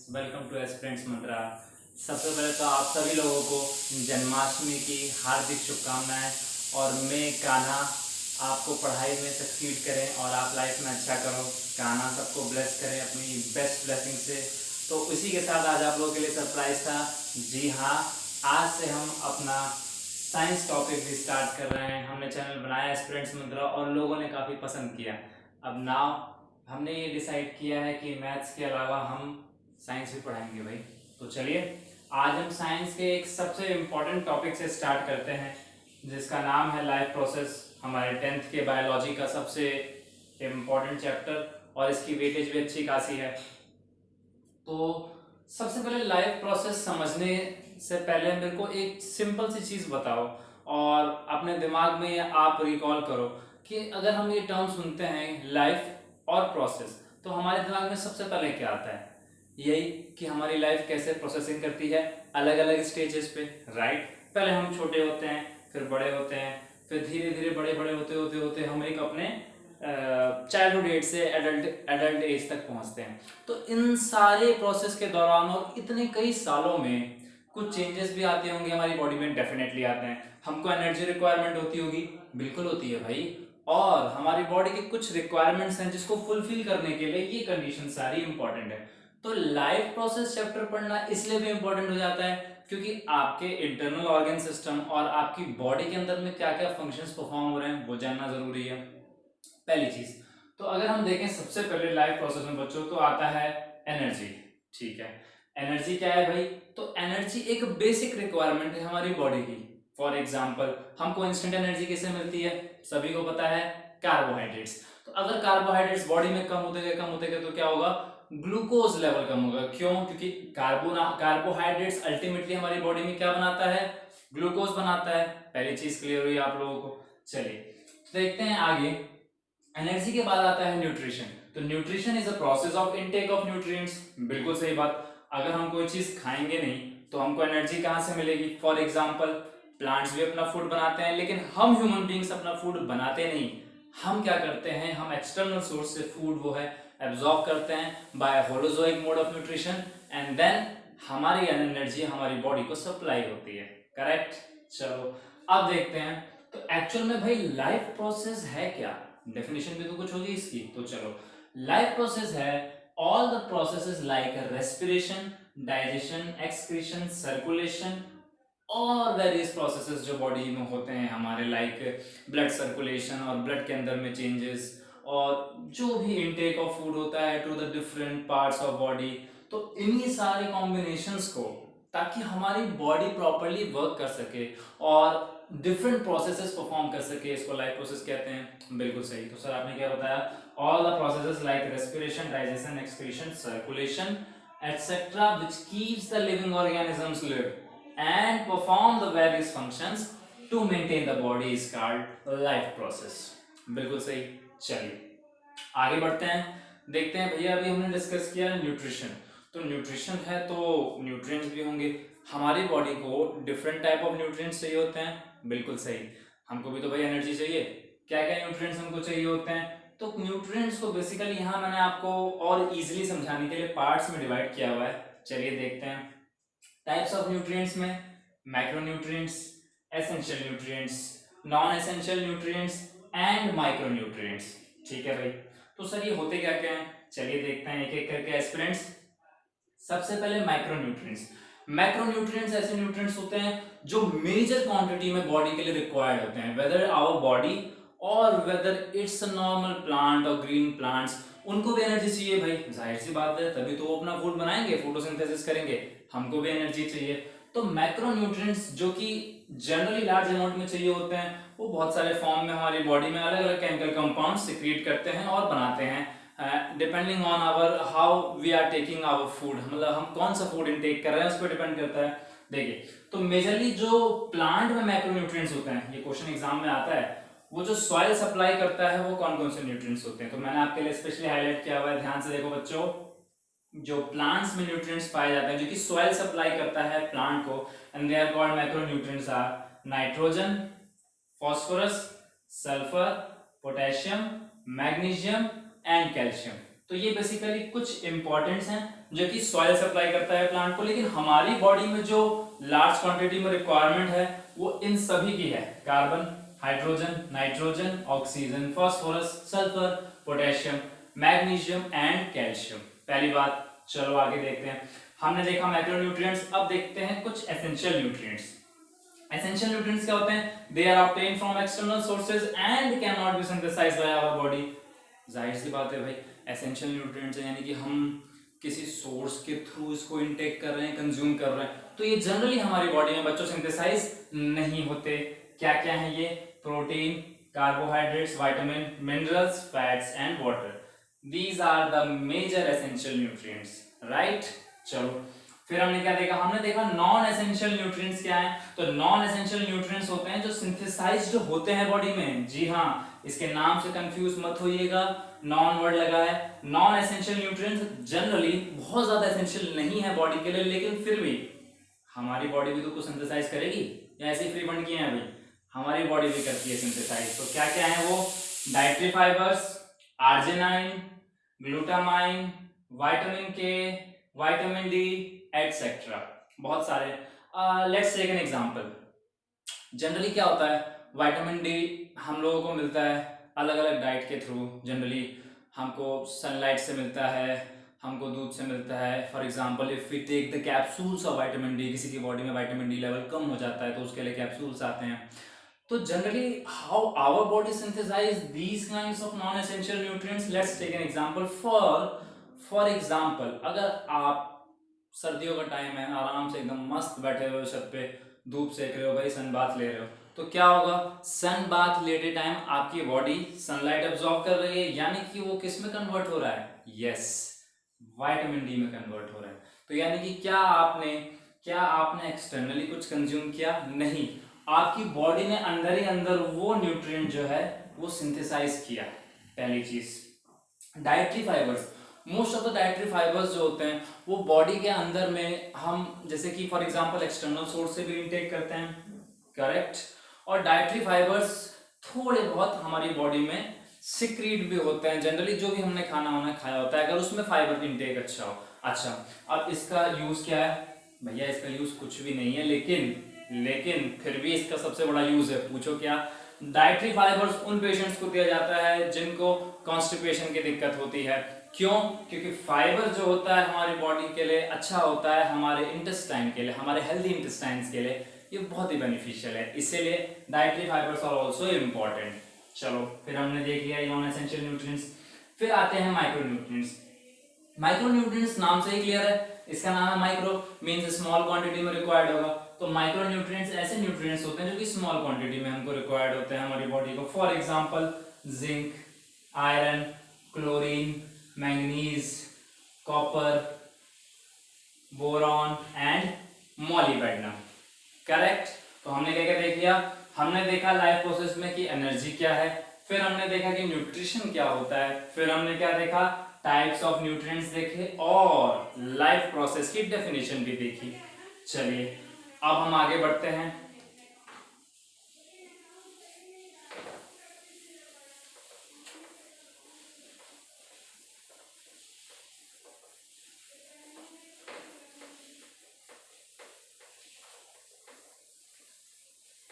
Welcome two aspirants मंत्रा। सबसे पहले तो आप सभी लोगों को जन्माष्टमी की हार्दिक शुभकामनाएं। और मैं कान्हा आपको पढ़ाई में सक्सीड करें और आप लाइफ में अच्छा करो। कान्हा सबको ब्लेस करें अपनी बेस्ट ब्लेसिंग से। तो इसी के साथ आज आप लोगों के लिए सरप्राइज था। जी हाँ, आज से हम अपना साइंस टॉपिक भी स्टार्ट कर रहे हैं। हमने चैनल बनाया एस्पिरेंट्स मंत्रा और लोगों ने काफ़ी पसंद किया। अब नाउ हमने ये डिसाइड किया है कि मैथ्स के अलावा हम साइंस भी पढ़ाएंगे भाई। तो चलिए आज हम साइंस के एक सबसे इम्पोर्टेंट टॉपिक से स्टार्ट करते हैं जिसका नाम है लाइफ प्रोसेस। हमारे 10th के बायोलॉजी का सबसे इम्पोर्टेंट चैप्टर और इसकी वेटेज भी अच्छी खासी है। तो सबसे पहले लाइफ प्रोसेस समझने से पहले मेरे को एक सिंपल सी चीज़ बताओ और अपने दिमाग में आप रिकॉल करो कि अगर हम ये टर्म सुनते हैं लाइफ और प्रोसेस तो हमारे दिमाग में सबसे पहले क्या आता है? यही कि हमारी लाइफ कैसे प्रोसेसिंग करती है अलग अलग स्टेजेस पे, राइट। पहले हम छोटे होते हैं, फिर बड़े होते हैं, फिर धीरे धीरे बड़े बड़े होते होते होते हम एक अपने चाइल्डहुड एज से एडल्ट एज तक पहुंचते हैं। तो इन सारे प्रोसेस के दौरान और इतने कई सालों में कुछ चेंजेस भी आते होंगे हमारी बॉडी में, डेफिनेटली आते हैं। हमको एनर्जी रिक्वायरमेंट होती होगी, बिल्कुल होती है भाई। और हमारी बॉडी के कुछ रिक्वायरमेंट्स हैं जिसको फुलफिल करने के लिए ये कंडीशन सारी इंपॉर्टेंट है। तो लाइफ प्रोसेस चैप्टर पढ़ना इसलिए भी इंपॉर्टेंट हो जाता है क्योंकि आपके इंटरनल ऑर्गन सिस्टम और आपकी बॉडी के अंदर में क्या क्या फंक्शंस परफॉर्म हो रहे हैं वो जानना जरूरी है, पहली चीज। तो अगर हम देखें सबसे पहले लाइफ प्रोसेस में बच्चों तो आता है एनर्जी। ठीक है, एनर्जी क्या है भाई? तो एनर्जी एक बेसिक रिक्वायरमेंट है हमारी बॉडी की। फॉर एग्जाम्पल हमको इंस्टेंट एनर्जी कैसे मिलती है? सभी को पता है, कार्बोहाइड्रेट्स। तो अगर कार्बोहाइड्रेट्स बॉडी में कम होते गए तो क्या होगा? ग्लूकोज लेवल कम होगा। क्यों? क्योंकि कार्बोहाइड्रेट्स अल्टीमेटली हमारी बॉडी में क्या बनाता है? ग्लूकोज बनाता है। पहली चीज क्लियर हुई आप लोगों को। चलिए तो देखते हैं आगे। एनर्जी के बाद आता है न्यूट्रिशन। तो nutrition is a process of intake of nutrients. बिल्कुल सही बात। अगर हम कोई चीज खाएंगे नहीं तो हमको एनर्जी कहां से मिलेगी? फॉर एग्जांपल प्लांट्स भी अपना फूड बनाते हैं लेकिन हम ह्यूमन बींग्स अपना फूड बनाते नहीं। हम क्या करते हैं? हम एक्सटर्नल सोर्स से फूड वो है एब्जॉर्ब करते हैं by holozoic mode of nutrition and then हमारी एनर्जी हमारी बॉडी को सप्लाई होती है, करेक्ट। चलो अब देखते हैं तो एक्चुअल में भाई लाइफ प्रोसेस है क्या? डेफिनेशन भी तो कुछ होगी इसकी। तो चलो, लाइफ प्रोसेस है all the processes like respiration, digestion, excretion, circulation और वेरियस प्रोसेसेस जो बॉडी में होते हैं हमारे, लाइक ब्लड सर्कुलेशन और ब्लड के अंदर में चेंजेस और जो भी इनटेक ऑफ फूड होता है to the different parts of body. तो इन्हीं सारे कॉम्बिनेशंस को, ताकि हमारी बॉडी प्रॉपरली वर्क कर सके और डिफरेंट प्रोसेसेस परफॉर्म कर सके, इसको लाइफ प्रोसेस कहते हैं। बिल्कुल सही। तो सर आपने क्या बताया? All the processes like respiration, digestion, excretion, circulation etcetera which keeps the living organisms live and perform the various functions to maintain the body is called life process। बिल्कुल सही। चलिए आगे बढ़ते हैं, देखते हैं भैया। अभी हमने डिस्कस किया न्यूट्रिशन। तो न्यूट्रिशन है तो न्यूट्रिएंट्स भी होंगे। हमारी बॉडी को डिफरेंट टाइप ऑफ न्यूट्रिएंट्स चाहिए होते हैं, बिल्कुल सही। हमको भी तो भाई एनर्जी चाहिए। क्या क्या न्यूट्रिएंट्स हमको चाहिए होते हैं? तो न्यूट्रिएंट्स को बेसिकली यहाँ मैंने आपको और इजीली समझाने के लिए पार्ट्स में डिवाइड किया हुआ है। चलिए देखते हैं। टाइप्स ऑफ न्यूट्रिएंट्स में macronutrients, essential nutrients, non essential nutrients and micronutrients. ठीक है भाई। तो सर ये होते क्या क्या हैं? चलिए देखते हैं एक एक करके एस्पिरेंट्स। सबसे पहले मैक्रोन्यूट्रिएंट्स। मैक्रोन्यूट्रिएंट्स ऐसे न्यूट्रिएंट्स होते हैं जो मेजर क्वांटिटी में बॉडी के लिए रिक्वायर्ड होते हैं, वेदर आवर बॉडी और whether it's a normal plant और ग्रीन प्लांट्स। उनको भी एनर्जी चाहिए भाई, जाहिर सी बात है, तभी तो वो अपना फूड बनाएंगे, फोटोसिंथेसिस करेंगे, हमको भी एनर्जी चाहिए। तो मैक्रोन्यूट्रिएंट्स जो कि जनरली लार्ज अमाउंट में चाहिए होते हैं वो बहुत सारे फॉर्म में हमारी बॉडी में अलग अलग केमिकल कंपाउंड सिक्रीट करते हैं और बनाते हैं depending on our how we are taking our food. मतलब हम कौन सा फूड इनटेक कर रहे हैं उस पर डिपेंड करता है। देखिए तो मेजरली जो प्लांट में मैक्रोन्यूट्रिएंट्स होते हैं, ये क्वेश्चन एग्जाम में आता है, वो जो सॉइल सप्लाई करता है वो कौन कौन से न्यूट्रिएंट्स होते हैं। तो मैंने आपके लिए स्पेशली हाईलाइट किया हुआ है, ध्यान से देखो बच्चों। जो प्लांट्स में न्यूट्रिएंट्स पाए जाते हैं जो कि सॉइल सप्लाई करता है प्लांट को, and they are called macronutrients are nitrogen, phosphorus, sulphur, potassium, magnesium and calcium. तो ये बेसिकली कुछ इंपॉर्टेंट्स हैं जो कि सॉइल सप्लाई करता है प्लांट को, लेकिन हमारी बॉडी में जो लार्ज क्वांटिटी में रिक्वायरमेंट है वो इन सभी की है, carbon, hydrogen, nitrogen, oxygen, phosphorus, sulphur, potassium, magnesium and calcium. पहली बात, चलो आगे देखते हैं। हमने देखा मैक्रोन्यूट्रिएंट्स, अब देखते हैं कुछ एसेंशियल न्यूट्रिएंट्स। एसेंशियल न्यूट्रिएंट्स क्या होते हैं? They are obtained from external sources and can not be synthesised by our body. जाहिर सी बात है भाई, एसेंशियल न्यूट्रिएंट्स यानी कि हम किसी सोर्स के थ्रू इसको इनटेक कर रहे हैं, कंज्यूम कर रहे हैं, तो ये जनरली हमारी बॉडी में बच्चों सिंथेसाइज नहीं होते। क्या क्या है ये? Protein, carbohydrates, vitamin, minerals, fats and water. These are the major essential nutrients, right? चलो फिर हमने क्या देखा? हमने देखा नॉन एसेंशियल न्यूट्रिएंट्स क्या है। तो नॉन एसेंशियल न्यूट्रिएंट्स होते हैं जो सिंथेसाइज्ड होते हैं बॉडी में। जी हाँ, इसके नाम से कंफ्यूज मत होइएगा, नॉन वर्ड लगा है। नॉन एसेंशियल न्यूट्रिएंट्स जनरली बहुत ज्यादा एसेंशियल नहीं है बॉडी के लिए, लेकिन फिर भी हमारी बॉडी भी तो कुछ सिंथेसाइज करेगी, या ऐसे फ्री फंड किए हैं अभी? हमारी बॉडी भी करती है सिंथेसाइज। तो क्या क्या है वो? Dietary fibres, arginine, glutamine, vitamin K, vitamin D etcetera, बहुत सारे। Let's take an example. Generally क्या होता है? विटामिन डी हम लोगों को मिलता है अलग अलग डाइट के थ्रू। जनरली हमको सनलाइट से मिलता है, हमको दूध से मिलता है। For example if we take the capsules of vitamin D, किसी की बॉडी में विटामिन डी लेवल कम हो जाता है तो उसके लिए कैप्सूल्स आते हैं। तो generally how our body synthesise these kinds of non essential nutrients, let's take an example. For example, अगर आप सर्दियों का टाइम है, आराम से एकदम मस्त बैठे हुए हो छत पे, धूप सेक रहे हो भाई, सन बाथ ले रहे हो, तो क्या होगा? सन बाथ लेते टाइम आपकी बॉडी सनलाइट एब्जॉर्ब कर रही है, यानी कि वो किस में कन्वर्ट हो रहा है? यस, विटामिन डी में कन्वर्ट हो रहा है। तो यानी कि क्या आपने एक्सटर्नली कुछ कंज्यूम किया? नहीं, आपकी बॉडी ने अंदर ही अंदर वो न्यूट्रिएंट जो है वो सिंथेसाइज किया। पहली चीज। Dietary fibres, most of the dietary fibres जो होते हैं वो बॉडी के अंदर में हम जैसे कि फॉर एग्जांपल एक्सटर्नल सोर्स से भी इनटेक करते हैं, करेक्ट। और डाइटरी फाइबर्स थोड़े बहुत हमारी बॉडी में सिक्रीट भी होते हैं, जनरली जो भी हमने खाना वाना खाया होता है, अगर उसमें फाइबर की इनटेक अच्छा हो। अच्छा, अब इसका यूज क्या है? भैया इसका यूज कुछ भी नहीं है, लेकिन फिर भी इसका सबसे बड़ा यूज है। पूछो क्या? डाइटरी फाइबर्स उन पेशेंट्स को दिया जाता है जिनको कॉन्स्टिपेशन की दिक्कत होती है। क्यों? क्योंकि फाइबर जो होता है हमारी बॉडी के लिए अच्छा होता है, हमारे इंटेस्टाइन के लिए, हमारे हेल्दी इंटेस्टाइन्स के लिए ये बहुत ही बेनिफिशियल है, इसीलिए dietary fibres are also important. चलो फिर हमने देख लिया नॉन एसेंशियल न्यूट्रिएंट्स। फिर आते हैं माइक्रोन्यूट्रिएंट्स। माइक्रोन्यूट्रिएंट्स नाम से ही क्लियर है, इसका नाम है माइक्रो, मींस स्मॉल क्वांटिटी में रिक्वायर्ड होगा। तो माइक्रोन्यूट्रिएंट्स ऐसे न्यूट्रिएंट्स होते हैं जो कि स्मॉल क्वांटिटी में हमको रिक्वायर्ड होते हैं हमारी बॉडी को। For example zinc, iron, chlorine, manganese, copper, boron and molybdenum, correct. तो हमने क्या क्या देख लिया? हमने देखा लाइफ प्रोसेस में कि एनर्जी क्या है, फिर हमने देखा कि न्यूट्रिशन क्या होता है, फिर हमने क्या देखा? टाइप्स ऑफ न्यूट्रिएंट्स देखे और लाइफ प्रोसेस की डेफिनेशन भी देखी। चलिए अब हम आगे बढ़ते हैं।